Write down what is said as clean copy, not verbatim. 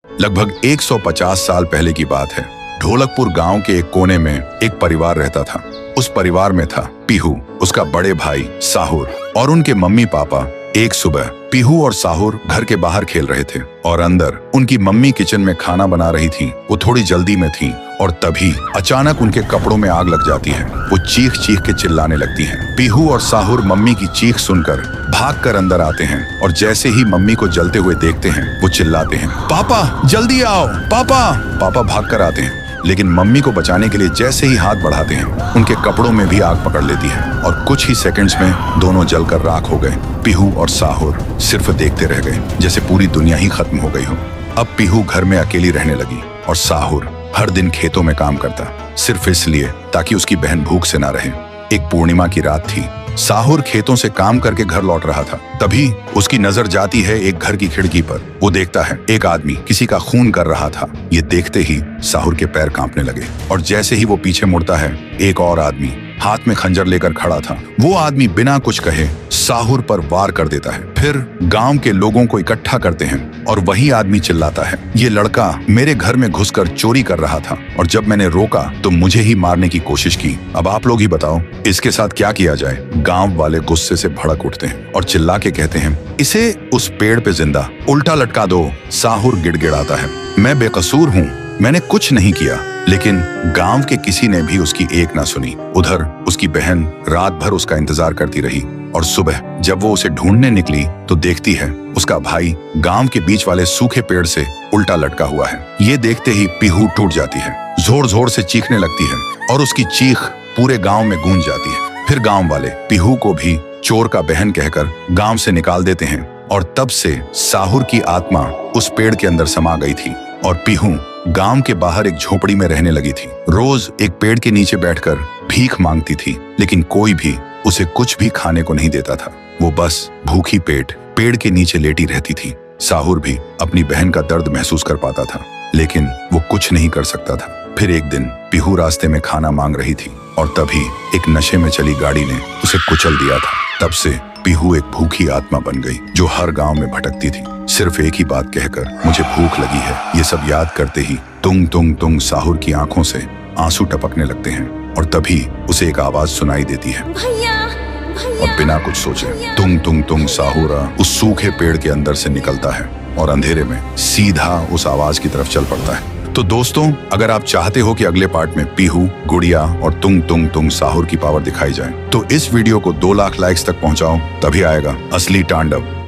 लगभग 150 साल पहले की बात है। ढोलकपुर गांव के एक कोने में एक परिवार रहता था। उस परिवार में था पीहू, उसका बड़े भाई साहुर और उनके मम्मी पापा। एक सुबह पीहू और साहुर घर के बाहर खेल रहे थे और अंदर उनकी मम्मी किचन में खाना बना रही थी। वो थोड़ी जल्दी में थी और तभी अचानक उनके कपड़ों में आग लग जाती है। वो चीख चीख के चिल्लाने लगती हैं। पीहू और साहुर मम्मी की चीख सुनकर भागकर अंदर आते हैं और जैसे ही मम्मी को जलते हुए देखते हैं वो चिल्लाते हैं, पापा जल्दी आओ पापा। पापा भागकर आते हैं, लेकिन मम्मी को बचाने के लिए जैसे ही हाथ बढ़ाते हैं उनके कपड़ों में भी आग पकड़ लेती है और कुछ ही सेकंड्स में दोनों जलकर राख हो गए। पीहू और साहुर सिर्फ देखते रह गए, जैसे पूरी दुनिया ही खत्म हो गई हो। अब पीहू घर में अकेली रहने लगी और साहुर हर दिन खेतों में काम करता, सिर्फ इसलिए ताकि उसकी बहन भूख से ना रहे। एक पूर्णिमा की रात थी। साहुर खेतों से काम करके घर लौट रहा था। तभी उसकी नजर जाती है एक घर की खिड़की पर। वो देखता है एक आदमी किसी का खून कर रहा था। ये देखते ही साहुर के पैर कांपने लगे और जैसे ही वो पीछे मुड़ता है एक और आदमी हाथ में खंजर लेकर खड़ा था। वो आदमी बिना कुछ कहे साहुर पर वार कर देता है। फिर गांव के लोगों को इकट्ठा करते हैं और वही आदमी चिल्लाता है, ये लड़का मेरे घर में घुसकर चोरी कर रहा था और जब मैंने रोका तो मुझे ही मारने की कोशिश की। अब आप लोग ही बताओ इसके साथ क्या किया जाए। गांव वाले गुस्से से भड़क उठते हैं और चिल्ला के कहते हैं, इसे उस पेड़ पे जिंदा उल्टा लटका दो। साहुर गिड़गिड़ाता है, मैं बेकसूर हूँ, मैंने कुछ नहीं किया। लेकिन गांव के किसी ने भी उसकी एक ना सुनी। उधर उसकी बहन रात भर उसका इंतजार करती रही और सुबह जब वो उसे ढूंढने निकली तो देखती है उसका भाई गांव के बीच वाले सूखे पेड़ से उल्टा लटका हुआ है। ये देखते ही पीहू टूट जाती है, जोर जोर से चीखने लगती है और उसकी चीख पूरे गांव में गूंज जाती है। फिर गांव वाले पीहू को भी चोर का बहन कहकर गांव से निकाल देते हैं और तब से साहुर की आत्मा उस पेड़ के अंदर समा गई थी और पीहू गांव के बाहर एक झोपड़ी में रहने लगी थी। रोज एक पेड़ के नीचे बैठकर भीख मांगती थी, लेकिन कोई भी उसे कुछ भी खाने को नहीं देता था। वो बस भूखी पेट पेड़ के नीचे लेटी रहती थी। साहुर भी अपनी बहन का दर्द महसूस कर पाता था, लेकिन वो कुछ नहीं कर सकता था। फिर एक दिन पीहू रास्ते में खाना मांग रही थी और तभी एक नशे में चली गाड़ी ने उसे कुचल दिया था। तब से पीहू एक भूखी आत्मा बन गई जो हर गांव में भटकती थी, सिर्फ एक ही बात कहकर, मुझे भूख लगी है। ये सब याद करते ही तुंग तुंग तुंग साहुर की आंखों से आंसू टपकने लगते हैं और तभी उसे एक आवाज सुनाई देती है। भैया, भैया, और बिना कुछ सोचे तुंग तुंग तुंग साहुरा उस सूखे पेड़ के अंदर से निकलता है और अंधेरे में सीधा उस आवाज की तरफ चल पड़ता है। तो दोस्तों, अगर आप चाहते हो कि अगले पार्ट में पीहू, गुड़िया और तुंग तुंग तुंग साहुर की पावर दिखाई जाए तो इस वीडियो को 2 लाख लाइक्स तक पहुंचाओ, तभी आएगा असली तांडव।